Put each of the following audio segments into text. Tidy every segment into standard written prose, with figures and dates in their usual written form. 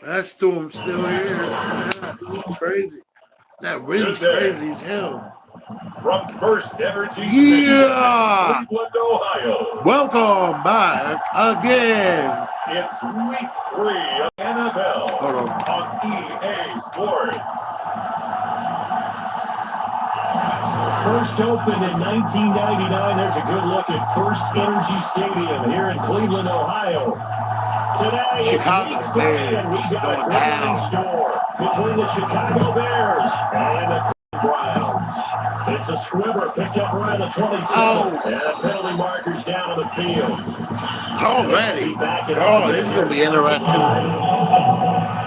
That storm's still here. Yeah, it's crazy. That wind's crazy as hell. From First Energy Yeah! Stadium, Cleveland, Ohio. Welcome back again. It's week 3 of NFL on EA Sports. First opened in 1999. There's a good look at First Energy Stadium here in Cleveland, Ohio. Today, Chicago Bears we've got going a down. store between the Chicago Bears and the Browns. It's a squibber picked up around the 27. And penalty markers down on the field. Already. Oh, this is going to be interesting.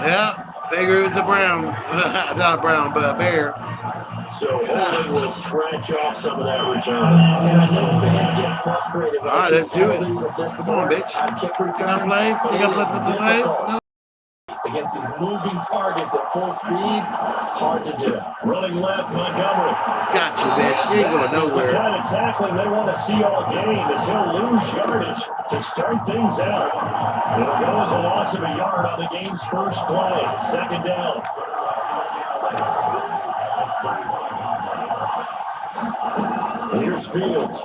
Yeah, figure it's a Brown. Not a Brown, but a Bear. So hopefully we'll scratch off some of that return. And I know fans get frustrated. All right, let's do it. Come on, bitch. Can I play? Think I play something today? No. Against these moving targets at full speed, hard to do. Running left, Montgomery. Gotcha, bitch. You ain't going nowhere. The kind of tackling they want to see all game as he'll lose yardage to start things out. It'll go as a loss of a yard on the game's first play. Second down. Here's Fields. This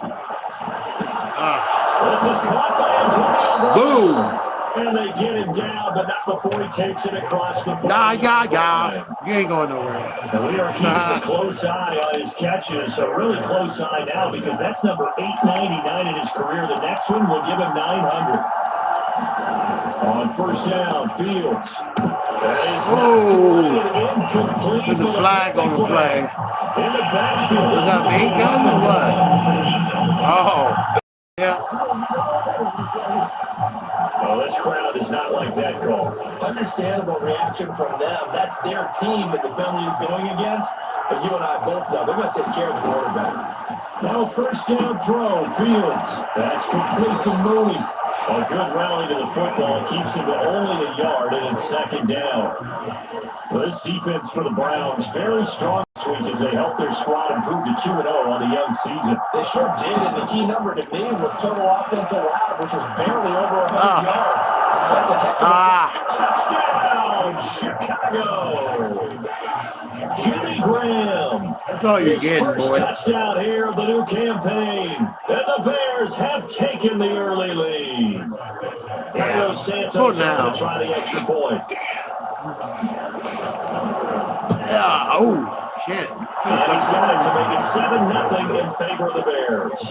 is caught by Antonio. Boom. And they get him down, but not before he takes it across the field. Yeah. You ain't going nowhere. And we are keeping a close eye on his catches, a really close eye now because that's number 899 in his career. The next one will give him 900. On first down, Fields. There's a flag on the play. Was that being gun or what? Oh, yeah. Well, this crowd is not like that call. Understandable reaction from them. That's their team that the penalty is going against. But you and I both know they're going to take care of the quarterback. Now first down throw, Fields. That's complete to Mooney. A good rally to the football keeps him to only a yard, and it's second down. Well, this defense for the Browns, very strong this week as they helped their squad improve to 2-0 on the young season. They sure did, and the key number to me was total offensive allowed, which was barely over 100 yards. That's a heck of a touchdown, Chicago! Jimmy Graham. That's all you're getting, boy. Touchdown here of the new campaign. And the Bears have taken the early lead. Yeah. Santos now to try the extra point. Yeah. Oh, shit. And he's got it to make it 7-0 in favor of the Bears.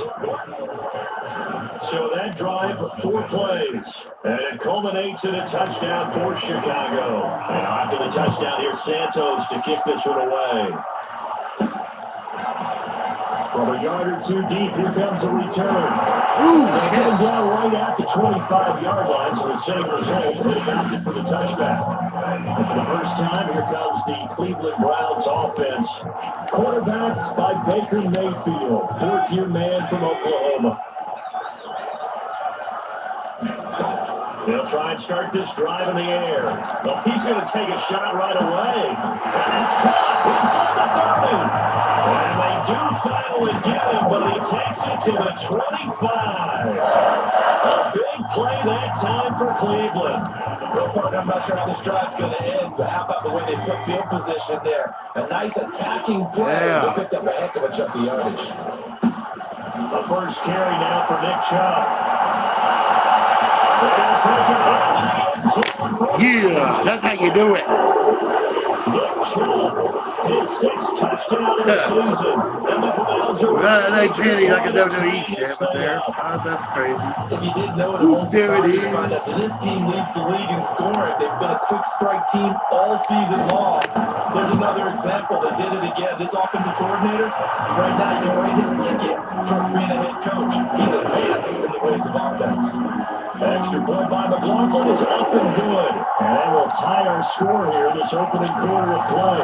So that drive, 4 plays. And it culminates in a touchdown for Chicago. And after the touchdown, here's Santos to kick this one away. From a yard or two deep, here comes a return. Coming down right at the 25-yard line, so the same result, but adopted for the touchback. And for the first time, here comes the Cleveland Browns offense. Quarterbacked by Baker Mayfield, fourth-year man from Oklahoma. They'll try and start this drive in the air. Well, he's going to take a shot right away. And it's caught inside the 30. And they do finally get him, but he takes it to the 25. A big play that time for Cleveland. Real partner, I'm not sure how this drive's going to end, but how about the way they flip field position there? A nice attacking play. Yeah. They picked up a heck of a chunk of yardage. The first carry now for Nick Chubb. Yeah, that's how you do it. His 6th touchdown of the season. And the Browns are they candy like a WWE shit up there. Oh, that's crazy. If you didn't know it, it won't There it surprise you is. to find out that this team leads the league in scoring. They've been a quick strike team all season long. There's another example. They did it again. This offensive coordinator, right now, you can write his ticket towards being a head coach. He's advanced in the ways of offense. Extra point by McLaughlin is up and good. And that will tie our score here this opening quarter of play.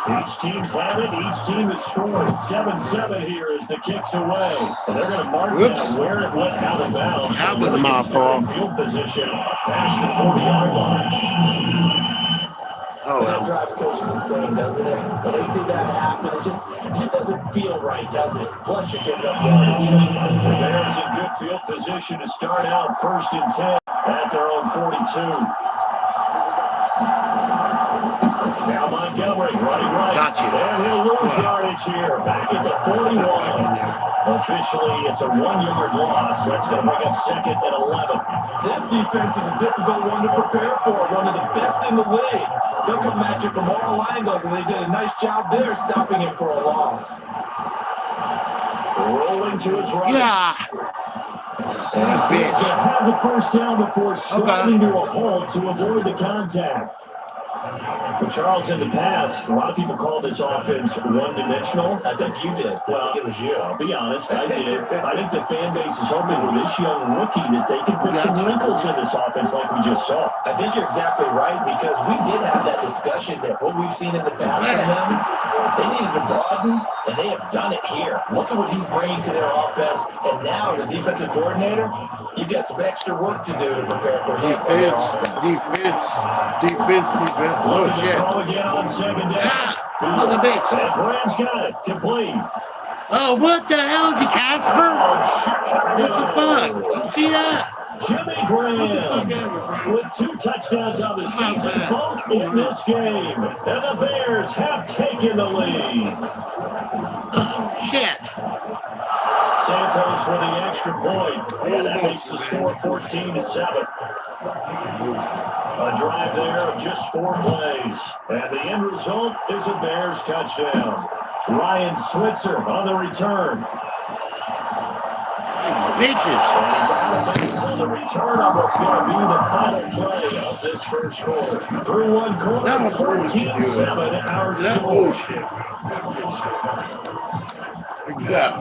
Each team's had it. Each team is scoring 7-7 here as the kick's away. And they're going to mark down where it went out of bounds. That was my fault. Field position past the 40-yard line. Oh, that drives coaches insane, doesn't it? When they see that happen, it just doesn't feel right, does it? Plus, you're giving up yardage. The Bears in good field position to start out 1st and 10. at their own 42. Now Montgomery running right. Gotcha. And he'll lose yardage here. Back at the 41. Officially, it's a 1-yard loss. That's going to bring up second and 11. This defense is a difficult one to prepare for. One of the best in the league. They'll come at you from all angles, and they did a nice job there stopping him for a loss. Rolling to his right. Yeah. And Bitch. to have the first down before sliding to a hold to avoid the contact. But Charles, in the past, a lot of people call this offense one-dimensional. I think you did. Well, it was you. I'll be honest, I did. I think the fan base is hoping with this young rookie that they can put some wrinkles in this offense like we just saw. I think you're exactly right, because we did have that discussion that what we've seen in the past from them, they needed to broaden, and they have done it here. Look at what he's bringing to their offense, and now as a defensive coordinator, you've got some extra work to do to prepare for him. Defense. Oh, shit. Throw again on second down. Oh, the bitch. And Graham's got it. Complete. Oh, what the hell is he, Casper? What the fuck? You see that? Jimmy Graham with 2 touchdowns on the season, both in this game. And the Bears have taken the lead. Oh, shit. Santos with the extra point. And that makes the score 14-7. A drive there of just 4 plays. And the end result is a Bears touchdown. Ryan Switzer on the return. Bitches. On the return of what's going to be the final play of this first quarter. Through one quarter, 14-7, our That score. bullshit, bro. Yeah.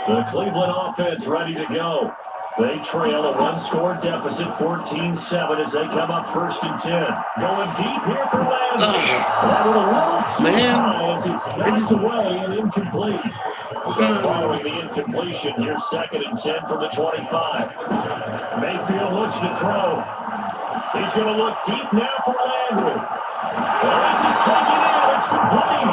The Cleveland offense ready to go. They trail a 1-score deficit, 14-7, as they come up 1st and 10. Going deep here for Landry. That was a little too high as it's knocked away and incomplete. So following the incompletion, here's 2nd and 10 from the 25. Mayfield looks to throw. He's going to look deep now for Landry. Well, this is taken in. It's complete.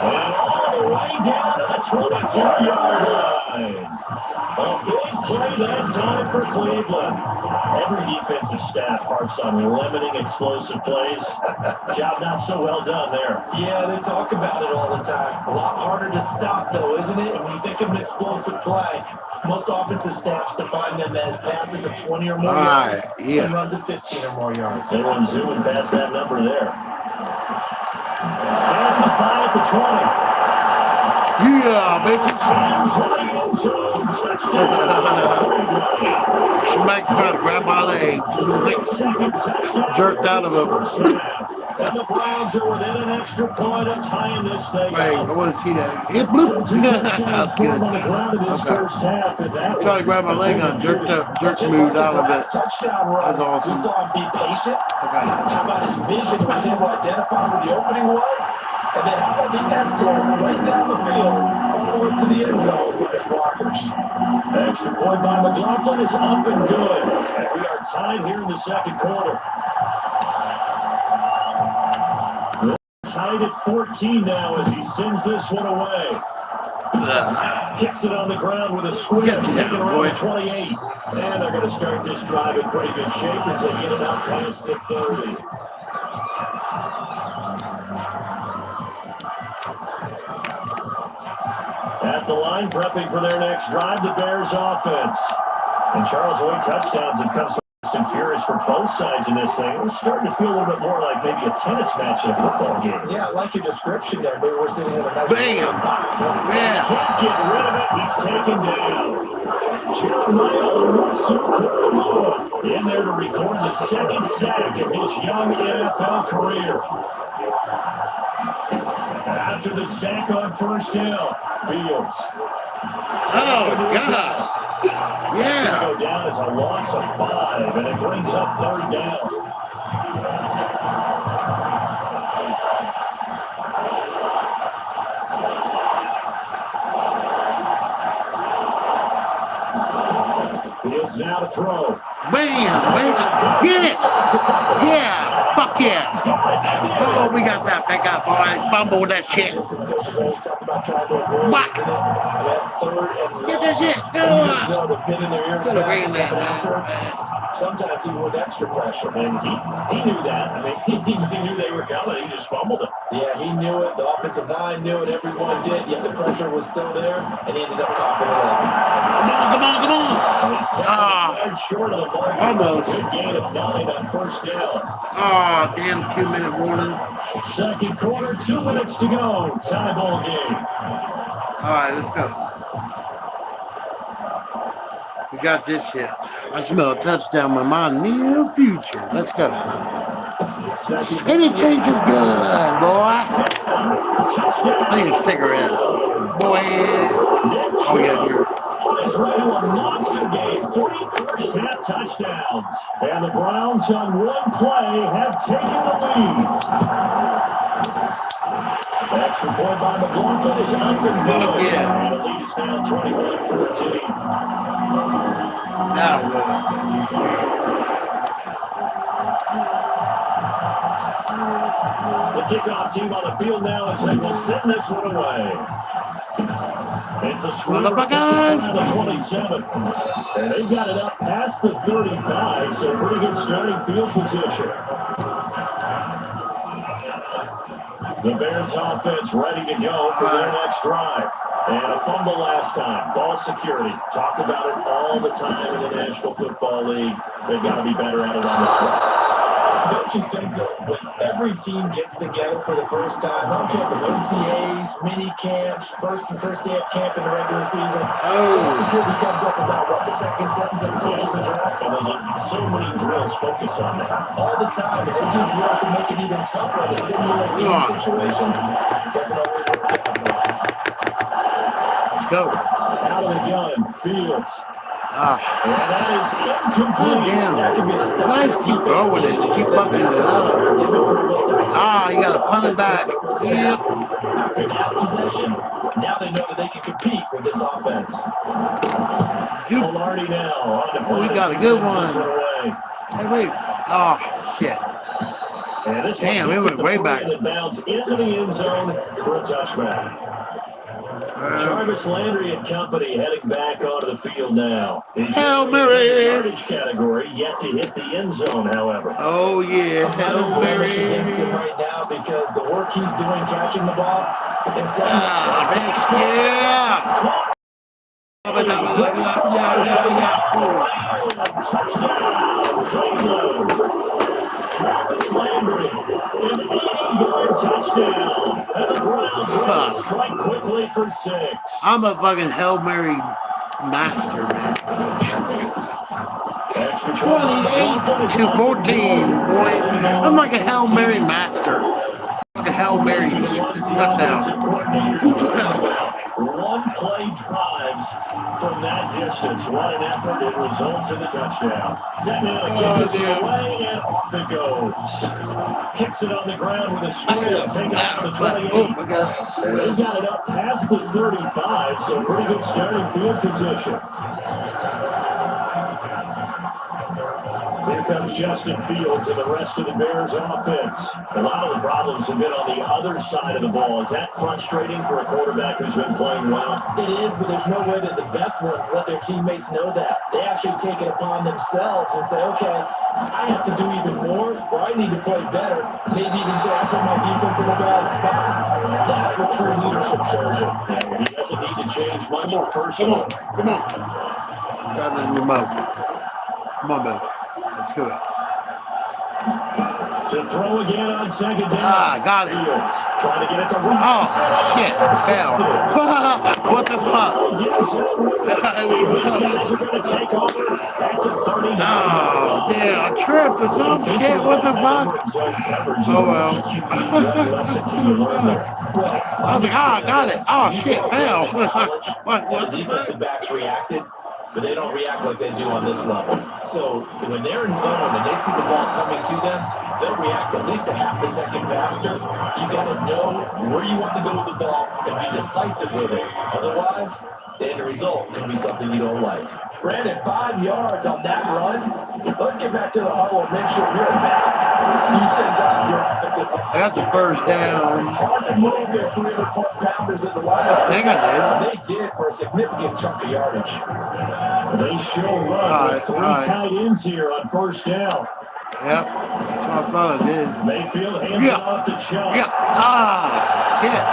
And all the way down to the 22-yard line. A big play that time for Cleveland. Every defensive staff harps on limiting explosive plays. Job not so well done there. Yeah, they talk about it all the time. A lot harder to stop, though, isn't it? And when you think of an explosive play, most offensive staffs define them as passes of 20 or more yards and runs of 15 or more yards. They went zooming past that number there. Dances by at the 20. Yeah, bitches. Smack her, grab my leg. Jerked out of him. And the Browns are within an extra point of tying this thing. Wait, I want to see that. It bloop. That's good. Okay. Trying to grab my leg on jerk moved out of it. That's awesome. We saw him be patient. Okay. How about his vision? He was able to identify where the opening was. And then how about the escort right down the field, all the way to the end zone with his blockers. Extra point by McLaughlin is up and good. And we are tied here in the second quarter. Tied at 14 now as he sends this one away. Kicks it on the ground with a squib, taken around the 28. And they're going to start this drive in pretty good shape as they get it out past the 30. At the line, prepping for their next drive, the Bears offense. And Charles Wade touchdowns have come so fast and furious for both sides in this thing. It's starting to feel a little bit more like maybe a tennis match in a football game. Yeah, I like your description there. Maybe we're sitting in a nice Bam! box. Yeah. Can't get rid of it. He's taken down. Jeremiah Owusu in there to record the second sack of his young NFL career. After the sack on 1st down, Fields. Oh, God. Yeah. Go down as a loss of 5, and it brings up 3rd down. Fields now to throw. Bam, bitch. Get it. Yeah. Fuck yeah. Oh, we got that back up, boys. Fumble with that shit. What? Get that shit. Could have ran that, man. sometimes even with extra pressure. And he knew that. I mean, he knew they were coming. He just fumbled it. Yeah, he knew it. The offensive line knew it. Everyone did. Yet the pressure was still there, and he ended up coughing it up. Come on. Short of the ball. Almost. Good gain of 9 on first down. Oh, damn 2-minute warning. Second quarter, 2 minutes to go. Tie ball game. All right, let's go. We got this here. I smell a touchdown in my near future. Let's go. And it tastes good, boy. I need a cigarette. Boy. Oh, yeah, here. Is ready to a monster game. 3 first-half touchdowns. And the Browns on one play have taken the lead. Extra point by McLaughlin is up and good. Yeah. And the lead is now 21-14. Now what? The kickoff team on the field now as they will send this one away. It's a screen the 27. And they got it up past the 35, so pretty good starting field position. The Bears offense ready to go for their next drive. And a fumble last time. Ball security. Talk about it all the time in the National Football League. They've got to be better at it on this one. Don't you think that when every team gets together for the first time, I don't care if it's OTAs, mini camps, first day of camp in the regular season, security comes up about what, the second sentence of the coach's address? And there's so many drills focus on that. All the time, and they do drills to make it even tougher to simulate game situations. It doesn't always work out. Let's go. Out of the gun, Fields. And that is incomplete. Damn. Nice, keep throwing it. Keep bucking it up. You got to punt it back. Yep. After that possession, now they know that they can compete with this offense. Velarde now on the play. We got a good one. Hey, wait. Oh, shit. Damn, we went way back. Bounce into the end zone for a touchback. Jarvis Landry and company heading back onto the field now. Hail Mary! Yardage category yet to hit the end zone, however. Oh yeah, Hail Mary! Against him right now because the work he's doing catching the ball. Jarvis Landry, an 80-yard touchdown. And the Browns strike quickly for 6. I'm a fucking Hail Mary master, man. 28-14, boy. I'm like a Hail Mary master. Like a Hail Mary touchdown. One-play drives from that distance. What an effort. It results in the touchdown. Zetman kicks it away, and off it goes. Kicks it on the ground with a screen. Take it out to the 28. They got it up past the 35, so pretty good starting field position. Here comes Justin Fields and the rest of the Bears offense. A lot of the problems have been on the other side of the ball. Is that frustrating for a quarterback who's been playing well? It is, but there's no way that the best ones let their teammates know that. They actually take it upon themselves and say, okay, I have to do even more, or I need to play better. Maybe even say, I put my defense in a bad spot. That's what true leadership shows you. He doesn't need to change much Come personally. on. Rather than remote. Come on, man. Let's do it. To throw again on second down. Got it. Fields trying to get it to Reed. Oh, shit. Fell. What the fuck? Oh, damn. I tripped or some shit. What the fuck? Oh, well. I was like, got it. Oh, shit. Fell. What the the defensive fuck? backs reacted, but they don't react like they do on this level. So when they're in zone and they see the ball coming to them, they'll react at least a half a second faster. You got to know where you want to go with the ball and be decisive with it. Otherwise, the end result can be something you don't like. Brandon, 5 yards on that run. Let's get back to the huddle and make sure you're back. You spend time with your offensive. I got the first down. Hard to move those 300-plus pounders in the line. I think I They did for a significant chunk of yardage. They show run with three tight ends here on first down. Yep, that's what I thought I did. Mayfield hands it off to Chubb. Yep. Ah, shit.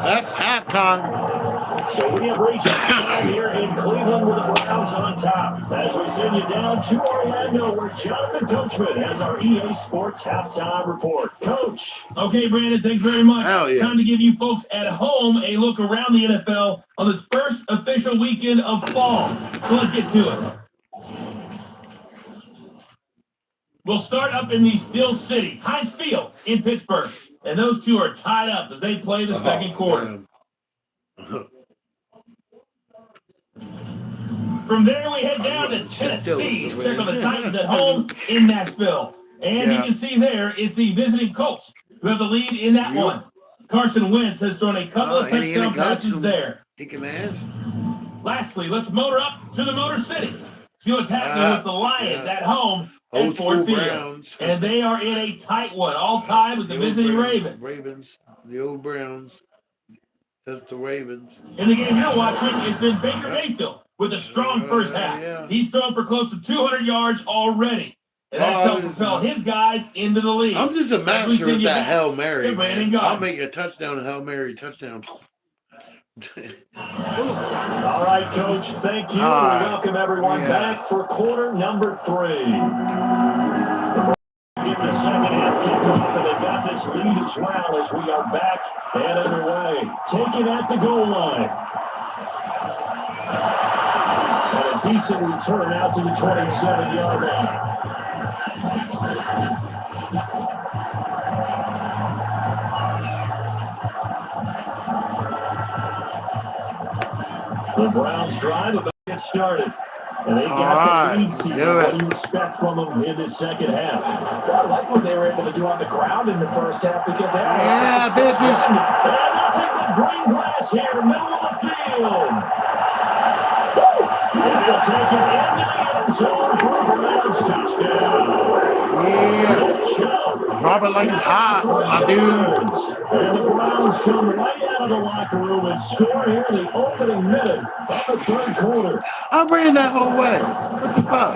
That's halftime. So we have reached time here in Cleveland with the Browns on top. As we send you down to Orlando, where Jonathan Coachman has our EA Sports halftime report. Coach. Okay, Brandon, thanks very much. Hell yeah. Time to give you folks at home a look around the NFL on this first official weekend of fall. So let's get to it. We'll start up in the Steel City, Heinz Field in Pittsburgh. And those two are tied up as they play the second quarter. From there, we head down to Tennessee to check on the Titans at home in Nashville. And you can see there, it's the visiting Colts who have the lead in that one. Carson Wentz has thrown a couple of touchdown passes there. Lastly, let's motor up to the Motor City. See what's happening with the Lions at home at Ford Field. And they are in a tight one, all tied with the visiting Ravens. The old Browns. That's the Ravens. In the game you're watching, it's been Baker Mayfield with a strong first half. He's thrown for close to 200 yards already. And that's helped propel his guys into the lead. I'm just a master of that Hail Mary, man. I'll make a touchdown, Hail Mary, touchdown. All right, Coach, thank you. We welcome everyone back for quarter number 3. Get the second half kickoff, and they've got this lead as well as we are back and underway. Taken at the goal line. And a decent return out to the 27-yard line. The Browns drive about to get started. And they got the lead season. What do you expect from them in this second half? Well, I like what they were able to do on the ground in the first half because they had bitches. And nothing but green grass here, middle of the field. And they'll take it into the end zone for a Browns touchdown. Yeah. Drop it like it's hot, my dude. And the Browns come right out of the locker room and score here in the opening minute of the third quarter. I ran that whole way. What the fuck?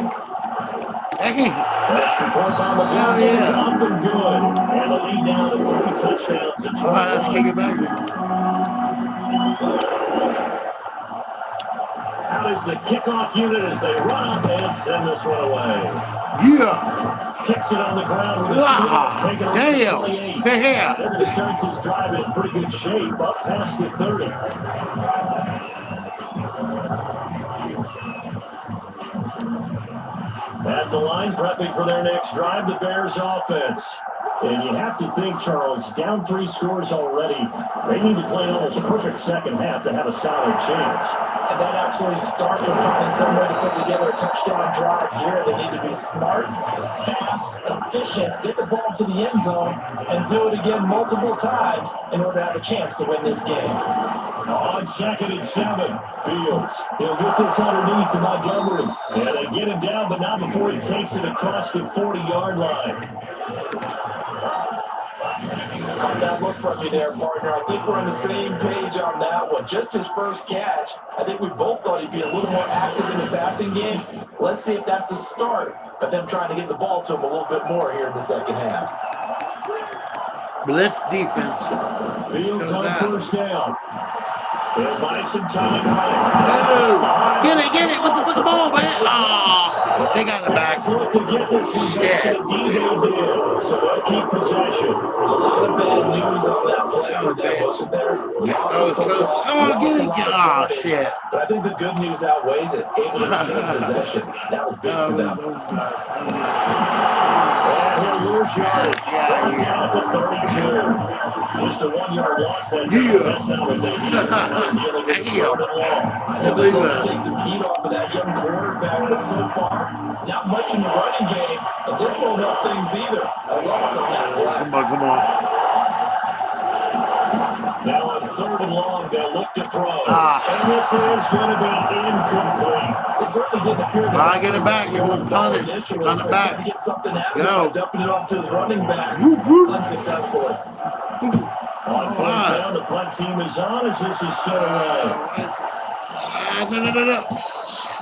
Dang. That's the point by the Browns. Up and good. And the lead down to 3 touchdowns and 12. Let's kick it back there. Out is the kickoff unit as they run up and send this one away. Yeah. Kicks it on the ground with a wow. take it Damn. 28. Yeah. They're going to start this drive in pretty good shape up past the 30. At the line, prepping for their next drive, the Bears offense. And you have to think, Charles, down 3 scores already. They need to play an almost perfect second half to have a solid chance. And that absolutely starts with finding some way to put together a touchdown drive here. They need to be smart, fast, efficient, get the ball to the end zone, and do it again multiple times in order to have a chance to win this game. On 2nd and 7, Fields. He'll get this underneath to Montgomery. And they get him down, but not before he takes it across the 40-yard line. That look from you there, partner. I think we're on the same page on that one. Just his first catch, I think we both thought he'd be a little more active in the passing game. Let's see if that's the start of them trying to get the ball to him a little bit more here in the second half. Blitz defense. Fields on first down. They'll buy some time. Oh, get it. What's the fucking ball, man? Oh, they got the back. To get this Shit. So they'll keep possession. A lot of bad news on that play. Wasn't there? Oh, get it. Oh, shit. But I think the good news outweighs it. Able to retain possession. That was big for them. And here, yours yardage. Down at the 32. Just a 1-yard loss. That's not what they need. I believe it. Take some heat off of that young quarterback, but so far, not much in the running game. But this won't help things either. A loss on that play. Come on. Now on 3rd Third and long, they'll look to throw. And this is going to be incomplete. It certainly didn't appear that. I get it back. You won't punt it. Punt it back. Get something Let's out go. of it by dumping it off to his running back. Whoop, whoop. Unsuccessfully. On fourth down, the punt team is on as this is set away. No.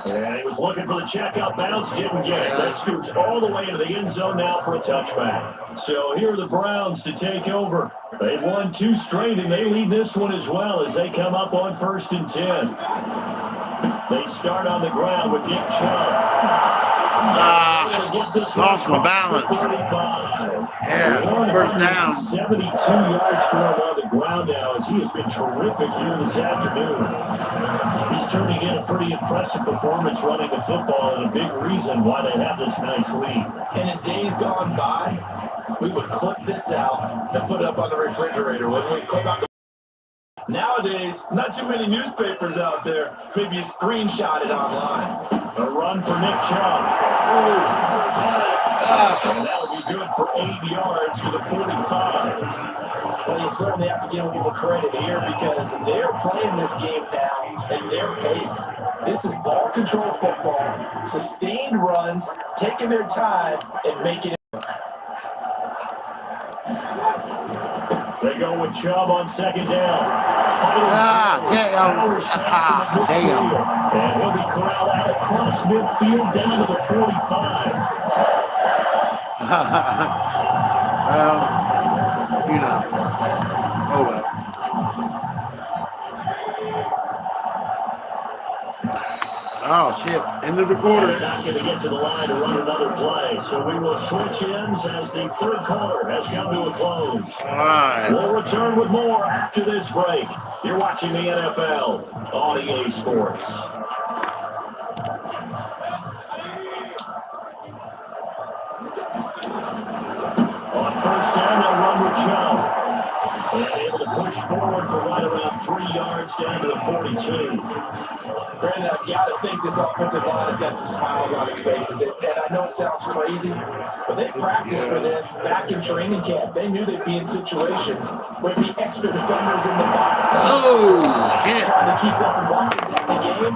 And he was looking for the checkout bounce, didn't get it. That scoots all the way into the end zone now for a touchback. So here are the Browns to take over. They've won 2 straight, and they lead this one as well as they come up on 1st and 10. They start on the ground with Nick Chubb. Lost my balance. Yeah, first down. 72 yards for him on the ground now as he has been terrific here this afternoon. He's turning in a pretty impressive performance running the football and a big reason why they have this nice lead. And in days gone by, we would clip this out and put it up on the refrigerator. When we clip out the nowadays, not too many newspapers out there. Maybe you screenshot it online. A run for Nick Chubb. And that'll be good for 8 yards to the 45. Well, you certainly have to give a little credit here because they're playing this game now at their pace. This is ball control football, sustained runs, taking their time and making it work. They go with Chubb on 2nd down. Damn. And he'll be corralled out across midfield down to the 45. Well, you know. Oh, well. Oh, shit. End of the quarter. They're not going to get to the line to run another play, so we will switch ends as the 3rd quarter has come to a close. All right. We'll return with more after this break. You're watching the NFL on EA Sports. On 1st down, they'll run with Chubb. And able to push forward for right around 3 yards down to the 42. Brandon, I've got to think this offensive line has got some smiles on its faces. And I know it sounds crazy, but they practiced for this back in training camp. They knew they'd be in situations where there'd be extra defenders in the box. Oh, shit. Trying to keep them from walking down the game.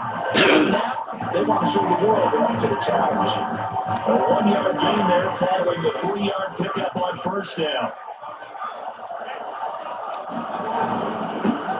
They want to show the world they're up to the challenge. A 1-yard gain there following the 3-yard pickup on 1st down.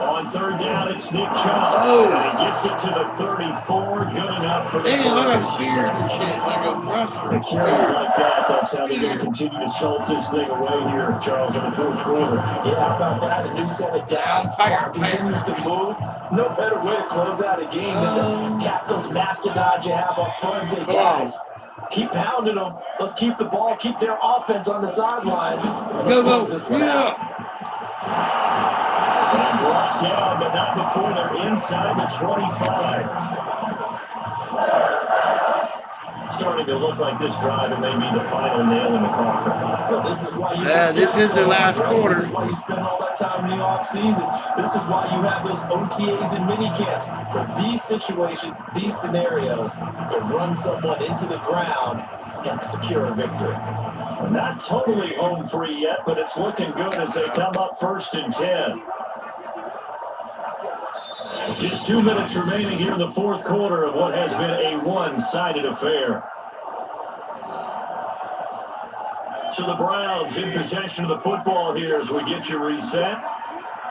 On 3rd down, it's Nick Chubb. Oh. And he gets it to the 34. Good enough for the They didn't let us first. spear and shit like a wrestler. Carries like that. That's how they're going to continue to salt this thing away here, Charles, in the 4th quarter. Yeah, how about that? A new set of downs. Fire. Continues to move. No better way to close out a game than to tap those mastodons you have up front and say, guys, keep pounding them. Let's keep the ball, keep their offense on the sidelines. Go. This one out. And brought down, but not before they're inside the 25. Starting to look like this drive, it may be the final nail in the coffin. Well, this is why you this is the last quarter. This is why you spend all that time in the offseason. This is why you have those OTAs and minicamps. For these situations, these scenarios, to run someone into the ground and secure a victory. Not totally home free yet, but it's looking good as they come up 1st and 10. Just 2 minutes remaining here in the 4th quarter of what has been a one-sided affair. So the Browns in possession of the football here as we get you reset.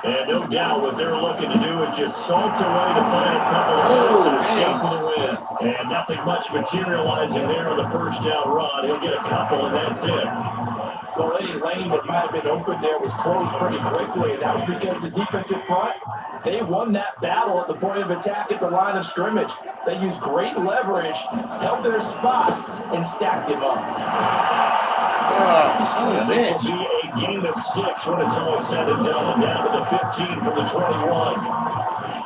And no doubt what they're looking to do is just salt away to find a couple of hits and escape with a win. And nothing much materializing there on the 1st down run. He'll get a couple and that's it. Well, any lane that might have been open there was closed pretty quickly, and that was because the defensive front, they won that battle at the point of attack at the line of scrimmage. They used great leverage, held their spot, and stacked him up. And this will be a gain of 6 when it's all said and done, down to the 15 from the 21.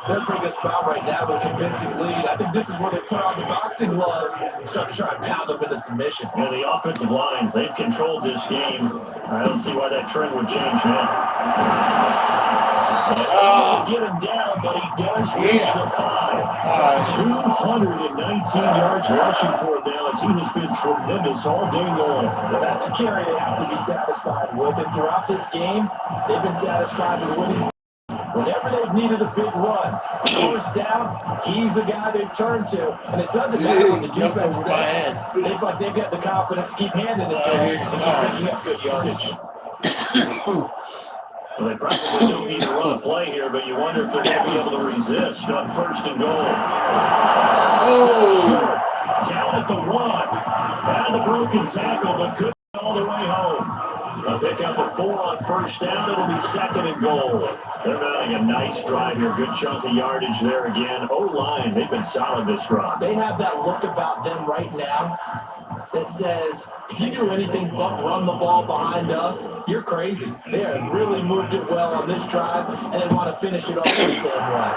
They're in a pretty good spot right now with a convincing lead. I think this is where they put on the boxing gloves and start to try and pound them into submission. And the offensive line, they've controlled this game. I don't see why that trend would change now. Get him down, but he does reach the 5. 219 yards rushing for him now as he has been tremendous all day long. Well, that's a carry they have to be satisfied with. And throughout this game, they've been satisfied with winning. Whenever they've needed a big run, first down, he's the guy they turn to. And it doesn't matter what the Jumped defense over my thinks. head. They've got the confidence to keep handing it to him and keep picking up good yardage. Well, they probably don't need to run a play here, but you wonder if they're going to be able to resist on 1st and goal. Oh! Down at the 1. Had the broken tackle, but couldn't get all the way home. They'll pick up a 4 on 1st down. It'll be 2nd and goal. They're mounting a nice drive here. Good chunk of yardage there again. O-line, they've been solid this drive. They have that look about them right now that says, if you do anything but run the ball behind us, you're crazy. They have really moved it well on this drive, and they want to finish it off the same way.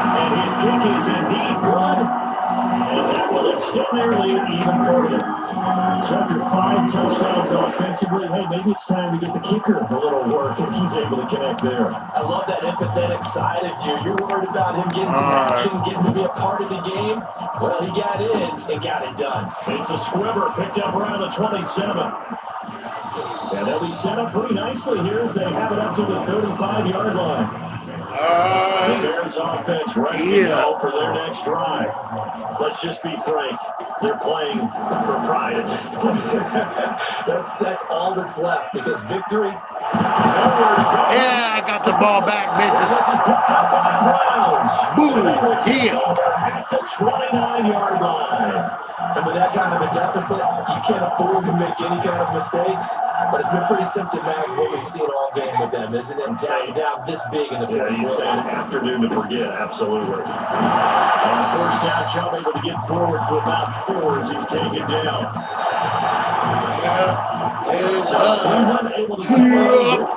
And his kick is indeed good. And that will extend their lead even further. So after 5 touchdowns offensively, hey, maybe it's time to get the kicker a little work, and he's able to connect there. I love that empathetic side of you. You're worried about him getting some action, getting to be a part of the game. Well, he got in and got it done. It's a squibber picked up around the 27. And they'll be set up pretty nicely here as they have it up to the 35-yard line. The Bears offense ready to go for their next drive. Let's just be frank. They're playing for pride at this point. That's all that's left because victory. Yeah, I got the ball back, This bitches. is picked up by the Browns. Boom. They will take Yeah. over at the 29-yard line. And with that kind of a deficit, you can't afford to make any kind of mistakes. But it's been pretty symptomatic what we've seen all game with them, isn't it? Down this big in the fourth He's quarter. an afternoon to forget, absolutely. On 1st down, Chubb able to get forward for about 4 as he's taken down.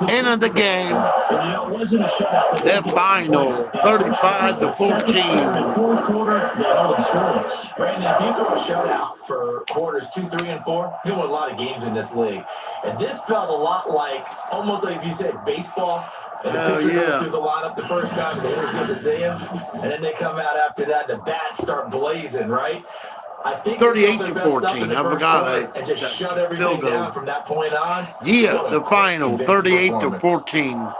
End of the game. It wasn't a shutout. They're final, 35-14. Fourth quarter, they held them scoreless. Brandon, if you throw a shutout for quarters 2, 3, and 4, you win a lot of games in this league. And this felt a lot like, almost like if you said baseball, and the pitcher goes through the lineup the first time, the hitters get to see him, and then they come out after that, the bats start blazing, right? I think 38-14. I forgot and just shut everything down from that point on. Yeah, the final, 38-14.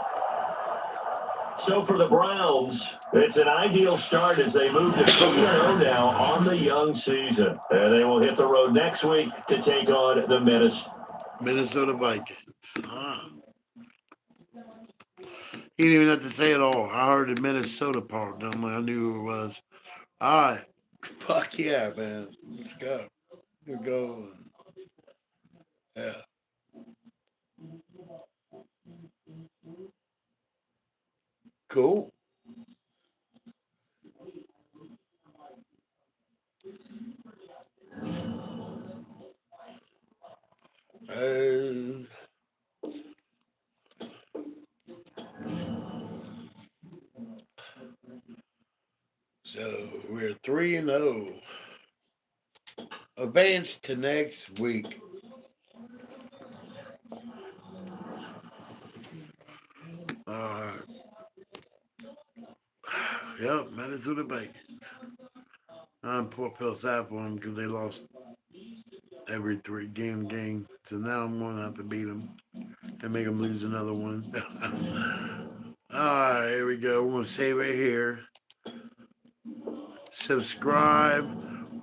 So for the Browns, it's an ideal start as they move to 2-0 now on the young season. And they will hit the road next week to take on the Minnesota Vikings. He didn't even have to say it all. I heard the Minnesota part. I knew who it was. All right. Fuck yeah, man. Let's go. We'll go. Yeah. Cool. So we're 3-0. Advance to next week. Yep, Minnesota Vikings. I'm poor feel sad for them because they lost every 3 game. So now I'm going to have to beat them and make them lose another one. All right, here we go. We're going to save it here. Subscribe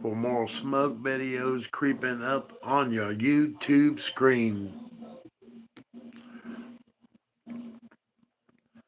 for more smoke videos creeping up on your YouTube screen.